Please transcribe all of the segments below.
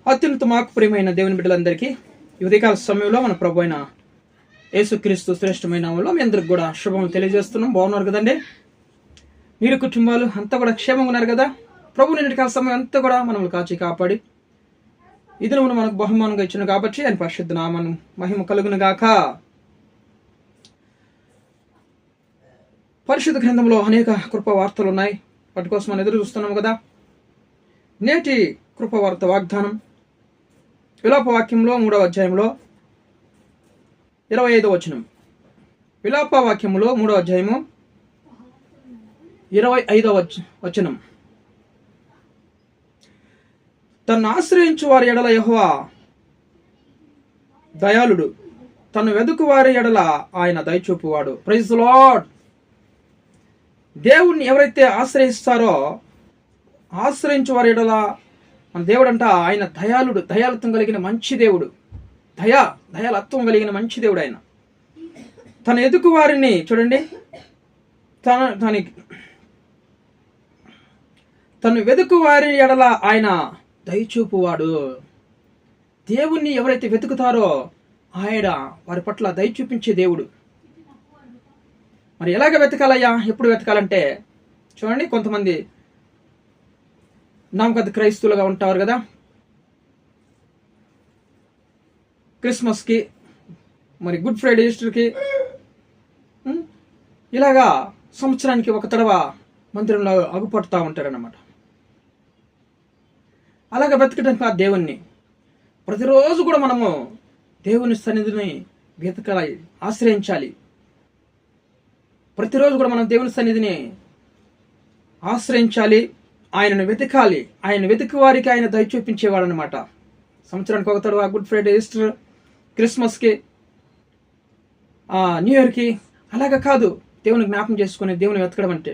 అత్యున్నత మాకు ప్రియమైన దేవుని బిడ్డలందరికీ ఈ ఉదయకాల సమయంలో మన ప్రభు అయిన యేసుక్రీస్తు శ్రేష్టమైన నామములో మీ అందరికి కూడా శుభములు తెలియజేస్తున్నాం. బాగున్నారు కదండి? మీరు కుటుంబాలు అంతా కూడా క్షేమంగా ఉన్నారు కదా? ప్రభు నిన్నటి కాల సమయం అంతా కూడా మనల్ని కాచి కాపాడి ఈ దినమును మనకు బహుమానంగా ఇచ్చిన కాబట్టి ఆయన పరిశుద్ధ నామను మహిమ కలుగును గాక. పరిశుద్ధ గ్రంథంలో అనేక కృపవార్తలు ఉన్నాయి, వాటి కోసం మనం ఎదురు చూస్తున్నాం కదా. నేటి కృపవార్త వాగ్దానం విలాప వాక్యంలో 3వ అధ్యాయంలో 25వ వచనం. విలాప వాక్యములో 3వ అధ్యాయము 25వ వచనం. తన్ను ఆశ్రయించు వారి ఎడల యెహోవా దయాళుడు, తను వెదుకు వారి ఎడల ఆయన దయచూపువాడు. Praise the lord. దేవుణ్ణి ఎవరైతే ఆశ్రయిస్తారో, ఆశ్రయించు వారి ఎడల మన దేవుడు అంట ఆయన దయాళుడు, దయాలత్వం కలిగిన మంచి దేవుడు, దయాలత్వం కలిగిన మంచి దేవుడు. ఆయన తన ఎదుకు వారిని చూడండి, తను వెతుకు వారి ఎడల ఆయన దయచూపువాడు. దేవుణ్ణి ఎవరైతే వెతుకుతారో ఆయన వారి పట్ల దయ చూపించే దేవుడు. మరి ఎలాగ వెతకాలయ్యా, ఎప్పుడు వెతకాలంటే చూడండి, కొంతమంది నామకథ క్రైస్తవులుగా ఉంటారు కదా. క్రిస్మస్కి, మరి గుడ్ ఫ్రైడే, ఈస్టర్కి ఇలాగా సంవత్సరానికి ఒక తడవ మందిరంలో అగుపడుతూ ఉంటారన్నమాట. అలాగ వెతకడం కాదు దేవుణ్ణి. ప్రతిరోజు కూడా మనము దేవుని సన్నిధిని వెతకాలి, ఆశ్రయించాలి. ప్రతిరోజు కూడా మనం దేవుని సన్నిధిని ఆశ్రయించాలి, ఆయనను వెతకాలి. ఆయన వెతికి వారికి ఆయన దయ చూపించేవాడు అనమాట. సంవత్సరానికి ఒక తడవ గుడ్ ఫ్రైడే, ఈస్టర్, క్రిస్మస్కి, న్యూ ఇయర్కి అలాగ కాదు దేవుని జ్ఞాపకం చేసుకుని దేవుని వెతకడం అంటే.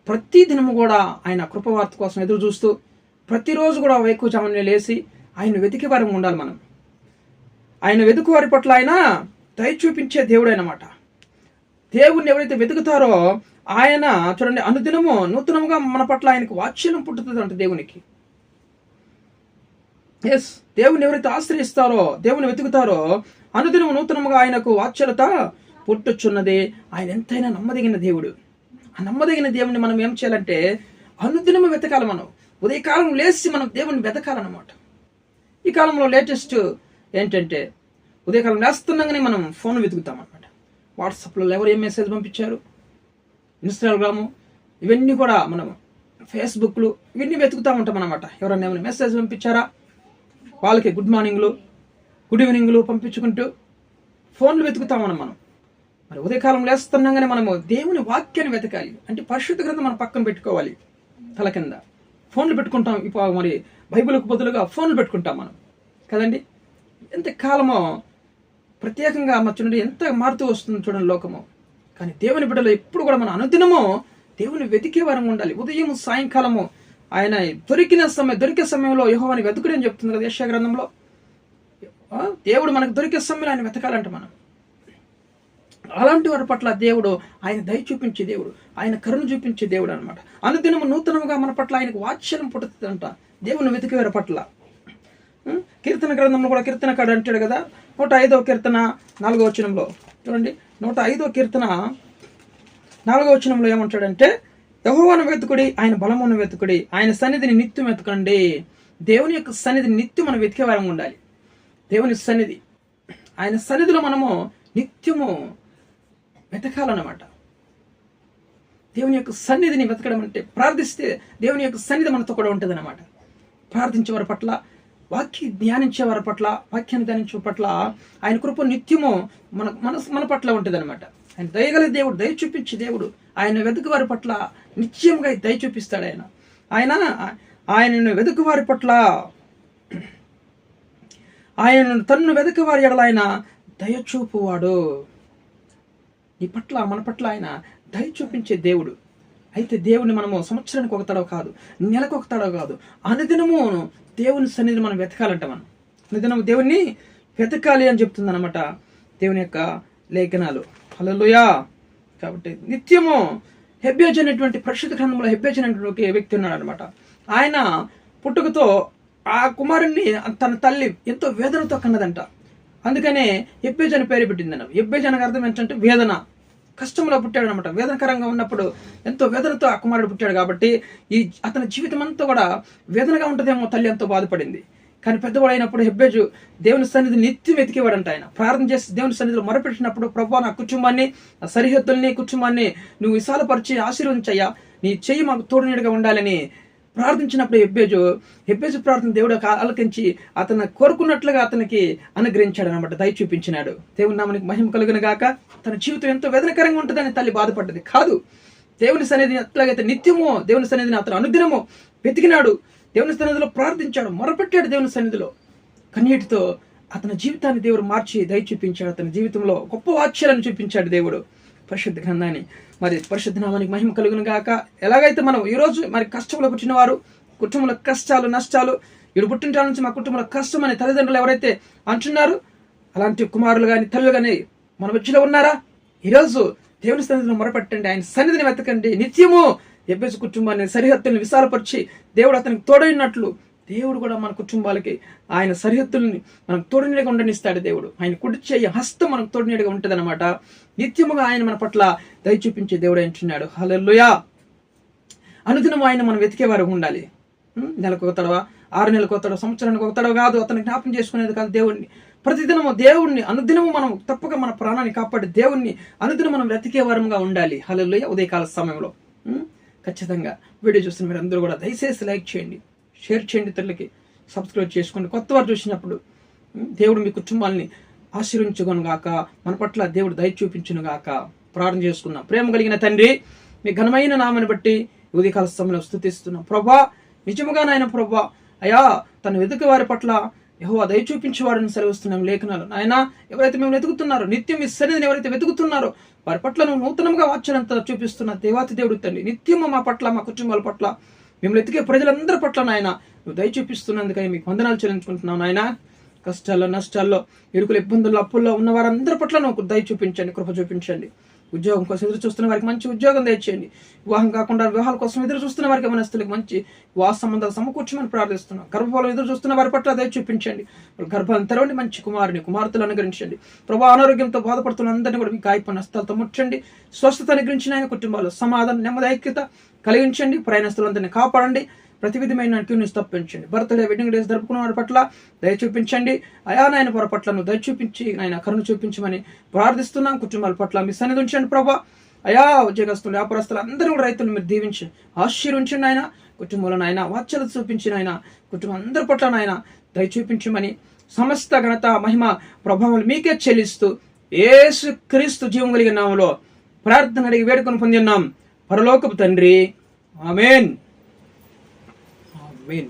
ప్రతి దినము కూడా ఆయన కృపవార్త కోసం ఎదురు చూస్తూ ప్రతిరోజు కూడా వేకువజామునే లేచి ఆయన వెతికి వారం ఉండాలి మనం. ఆయన వెతుకు వారి పట్ల ఆయన దయ చూపించే దేవుడు అన్నమాట. దేవుణ్ణి ఎవరైతే వెతుకుతారో ఆయన చూడండి అనుదినము నూతనముగా మన పట్ల ఆయనకు వాత్సల్యం పుట్టుతుంది అంటే దేవునికి. ఎస్, దేవుని ఎవరైతే ఆశ్రయిస్తారో, దేవుని వెతుకుతారో అనుదినము నూతనముగా ఆయనకు వాత్సల్యత పుట్టుచున్నది. ఆయన ఎంతైనా నమ్మదగిన దేవుడు. ఆ నమ్మదగిన దేవుని మనం ఏం చేయాలంటే అనుదినము వెతకాలి. మనం ఉదయకాలం లేచి మనం దేవుని వెతకాలన్నమాట. ఈ కాలంలో లేటెస్ట్ ఏంటంటే ఉదయకాలం లేస్తున్నాగానే మనం ఫోన్ వెతుకుతాం అనమాట. వాట్సాప్లో ఎవరు ఏం మెసేజ్ పంపించారు, ఇన్స్టాగ్రాము, ఇవన్నీ కూడా మనం ఫేస్బుక్లు ఇవన్నీ వెతుకుతూ ఉంటాం అనమాట. ఎవరైనా ఏమైనా మెసేజ్ పంపించారా, వాళ్ళకి గుడ్ మార్నింగ్లు, గుడ్ ఈవినింగ్లు పంపించుకుంటూ ఫోన్లు వెతుకుతామని మనం. మరి ఉదయకాలం లేస్తున్నాగానే మనము దేవుని వాక్యాన్ని వెతకాలి. అంటే పరిశుద్ధ గ్రంథం మనం పక్కన పెట్టుకోవాలి, తల కింద. ఫోన్లు పెట్టుకుంటాం, ఇప్పుడు మరి బైబిల్కు బదులుగా ఫోన్లు పెట్టుకుంటాం మనం కదండి. ఎంతకాలమో ప్రత్యేకంగా చూడండి ఎంత మారుతూ వస్తుంది చూడండి లోకము. కానీ దేవుని బిడ్డలు ఎప్పుడు కూడా మన అనుదినము దేవుని వెతికే వారం ఉండాలి. ఉదయం సాయంకాలము ఆయన దొరికే సమయంలో యెహోవాని వెతుకుడు అని చెప్తుంది కదా యెషయా గ్రంథంలో. దేవుడు మనకు దొరికే సమయంలో ఆయన వెతకాలంట మనం. అలాంటి వారి పట్ల దేవుడు ఆయన దయ చూపించే దేవుడు, ఆయన కరుణ చూపించే దేవుడు అనమాట. అనుదినము నూతనముగా మన పట్ల ఆయనకు వాత్సల్యం పుట్టుతుందంట దేవుని వెతికే వారి పట్ల. కీర్తన గ్రంథంలో కూడా కీర్తనకాడు అంటాడు కదా, 105వ కీర్తన 4వ వచనంలో చూడండి. 105వ కీర్తన 4వ వచనంలో ఏమంటాడంటే, యెహోవాను వెతుకుడి, ఆయన బలమును వెతుకుడి, ఆయన సన్నిధిని నిత్యం వెతకండి. దేవుని యొక్క సన్నిధిని నిత్యం మనం వెతికే వారంగా ఉండాలి. దేవుని సన్నిధి, ఆయన సన్నిధిలో మనము నిత్యము వెతకాలన్నమాట. దేవుని యొక్క సన్నిధిని వెతకడం అంటే ప్రార్థిస్తే దేవుని యొక్క సన్నిధి మనతో కూడా ఉంటుంది అన్నమాట. ప్రార్థించే వారి పట్ల, వాక్యాన్ని ధ్యానించే వారి పట్ల ఆయన కృప నిత్యము మన పట్ల ఉంటుంది అనమాట. ఆయన దయగల దేవుడు, దయ చూపించే దేవుడు. ఆయన వెతుకు వారి పట్ల నిత్యంగా దయ చూపిస్తాడు. ఆయనను వెతుకు వారి పట్ల, ఆయనను తన్ను వెతుకు వారి ఎడల ఆయన దయ చూపువాడు. నీ పట్ల, మన పట్ల ఆయన దయ చూపించే దేవుడు. అయితే దేవుని మనము సంవత్సరానికి ఒక తడవ కాదు, నెలకు ఒక తడవ కాదు, అనుదినము దేవుని సన్నిధిని మనం వెతకాలంట. మనం అనుదినము దేవుణ్ణి వెతకాలి అని చెప్తుంది అనమాట దేవుని యొక్క లేఖనాలు. హల్లెలూయా. కాబట్టి నిత్యము హెబ్యోజు అనేటువంటి పరిశుద్ధ గ్రంథంలో హెబ్యోజు అనేటువంటి వ్యక్తి ఉన్నాడు అనమాట. ఆయన పుట్టుకతో ఆ కుమారుణ్ణి తన తల్లి ఎంతో వేదనతో కన్నదంట. అందుకనే ఎబ్బేజు అని పేరు పెట్టింది. ఎబ్బేజు అనగా అర్థం ఏంటంటే వేదన, కష్టంలో పుట్టాడు అనమాట. వేదనకరంగా ఉన్నప్పుడు ఎంతో వేదనతో ఆ కుమారుడు పుట్టాడు కాబట్టి అతని జీవితం అంతా కూడా వేదనగా ఉంటుందేమో. తల్లి ఎంతో బాధపడింది. కానీ పెద్దవాడు అయినప్పుడు హెబ్బేజు దేవుని సన్నిధి నిత్యం వెతికేవాడంట. ఆయన ప్రార్థన చేసి దేవుని సన్నిధిలో మొరపెట్టినప్పుడు, ప్రభువా నా కుటుంబాన్ని, నా సరిహద్దుల్ని, కుటుంబాన్ని నువ్వు విశాలపరిచి ఆశీర్వదించయ్యా, నీ చెయ్యి మాకు తోడు నీడగా ఉండాలని ప్రార్థించినప్పుడు హెబ్బేజు ప్రార్థన దేవుడు ఆలకించి అతను కోరుకున్నట్లుగా అతనికి అనుగ్రహించాడు అనమాట, దయ చూపించినాడు. దేవుని నామానికి మహిమ కలుగును గాక. తన జీవితం ఎంతో వేదనకరంగా ఉంటుందని తల్లి బాధపడ్డది కాదు. దేవుని సన్నిధిని ఎట్లాగైతే నిత్యమో దేవుని సన్నిధిని అతను అనుదినమో వెతికినాడు, దేవుని సన్నిధిలో ప్రార్థించాడు, మొరపెట్టాడు. దేవుని సన్నిధిలో కన్నీటితో అతని జీవితాన్ని దేవుడు మార్చి దయ చూపించాడు. అతని జీవితంలో గొప్ప వాక్యాలను చూపించాడు దేవుడు. పరిశుద్ధ గ్రంథాన్ని మరి పరిశుద్ధ నామానికి మహిమ కలుగును గాక. ఎలాగైతే మనం ఈరోజు మరి కష్టంలో పుట్టిన వారు, కుటుంబంలో కష్టాలు నష్టాలు, వీడు పుట్టిన నుంచి మా కుటుంబంలో కష్టం అని తల్లిదండ్రులు ఎవరైతే అంటున్నారు, అలాంటి కుమారులు కానీ తల్లులు కానీ మన మధ్యలో ఉన్నారా? ఈరోజు దేవుని సన్నిధిని మొరపెట్టండి, ఆయన సన్నిధిని వెతకండి. నిత్యము ఎబ్బేజు కుటుంబాన్ని సరిహద్దుల్ని విశాలపరిచి దేవుడు అతనికి తోడైనట్లు దేవుడు కూడా మన కుటుంబాలకి ఆయన సరిహద్దుల్ని మనకు తోడునీడగా ఉండనిస్తాడు. దేవుడు ఆయన కుడి చేయి హస్తం మనకు తోడునీడగా ఉంటుంది అనమాట. నిత్యముగా ఆయన మన పట్ల దయ చూపించే దేవుడు అంటున్నాడు. హల్లెలూయా. అనుదినం ఆయన మనం వెతికేవారు ఉండాలి. నెలకు ఒక తడవ, 6 నెలలకు ఒక తడవ, సంవత్సరానికి ఒక తడవ కాదు. అతను జ్ఞాపం చేసుకునేది కాదు దేవుడిని. ప్రతిదినము దేవుణ్ణి అనుదినము మనం తప్పక మన ప్రాణాన్ని కాపాడి దేవుణ్ణి అనుదినం మనం వెతికేవారంగా ఉండాలి. హల్లెలూయా. ఉదయకాల సమయంలో ఖచ్చితంగా వీడియో చూస్తున్న మీరు అందరూ కూడా దయచేసి లైక్ చేయండి, షేర్ చేయండి, ఇతరులకి సబ్స్క్రైబ్ చేసుకోండి. కొత్త వారు చూసినప్పుడు దేవుడు మీ కుటుంబాలని ఆశీర్వించును గాక, మన పట్ల దేవుడు దయ చూపించును గాక. ప్రార్థన చేసుకున్నాం. ప్రేమ కలిగిన తండ్రి, మీ ఘనమైన నామని బట్టి ఉదయకాల సమయంలో స్తుతిస్తున్నాం ప్రభా. నిజముగా నాయన ప్రభా, అయా తను వెతుకు వారి పట్ల యెహోవా దయ చూపించేవాడని సెలవిస్తున్నాం లేఖనాలు. నాయన ఎవరైతే మేము వెతుకుతున్నారో, నిత్యం మీ సన్నిధిని ఎవరైతే వెతుకుతున్నారో వారి పట్ల నువ్వు నూతనంగా వాక్యాలంతా చూపిస్తున్న దేవాతి దేవుడు తండ్రి, నిత్యము మా పట్ల, మా కుటుంబాల పట్ల, మిమ్మల్ని ఎతికే ప్రజలందరి పట్ల నాయన నువ్వు దయ చూపిస్తున్నందుకని మీకు వందనాలు చెల్లించుకుంటున్నావు నాయన. కష్టాల్లో నష్టాల్లో ఇరుకులు ఇబ్బందుల్లో అప్పుల్లో ఉన్న వారందరి పట్ల నువ్వు దయ చూపించండి, కృప చూపించండి. ఉద్యోగం కోసం ఎదురు చూస్తున్న వారికి మంచి ఉద్యోగం దయచేయండి. వివాహం కాకుండా వివాహాల కోసం ఎదురు చూస్తున్న వారికి మనస్తులకు మంచి వివాహ సంబంధాలు సమకూర్చమని ప్రార్థిస్తున్నాం. గర్భఫలం ఎదురు చూస్తున్న వారి పట్ల దయ చూపించండి. గర్భాన్ని తెరవండి, మంచి కుమార్తెలు అనుగ్రహించండి ప్రభా. అనారోగ్యంతో బాధపడుతున్న అందరినీ కూడా మీ గాయపడిన హస్తాలతో ముట్టండి. స్వస్థత అనుగ్రహించిన ఆయన కుటుంబాలు సమాధానం, నెమ్మది, ఐక్యత కలిగించండి. ప్రయాణస్తులందరినీ కాపాడండి. ప్రతి విధమైన క్యూని తప్పించండి. బర్త్డే, వెడ్డింగ్ డేస్ జరుపుకున్న వారి పట్ల దయ చూపించండి. అయా నాయన వారి పట్ల నువ్వు దయ చూపించి నాయన కరుణ చూపించమని ప్రార్థిస్తున్నాం. కుటుంబాల పట్ల మీ సన్నిధి ఉంచండి ప్రభా. అయా ఉద్యోగస్తులు, వ్యాపారస్తులు అందరూ కూడా రైతులు మీరు దీవించి ఆశీర్వించండి ఆయన. కుటుంబంలో నాయన వాత్సల్యత చూపించిన ఆయన కుటుంబం అందరి పట్ల నాయన దయ చూపించమని సమస్త ఘనత, మహిమ, ప్రభావాలు మీకే చెల్లిస్తూ యేసు క్రీస్తు జీవం కలిగిన నామములో ప్రార్థన అడిగి వేడుకొని పొందిన్నాం పరలోకపు తండ్రి. ఆమేన్. Amen.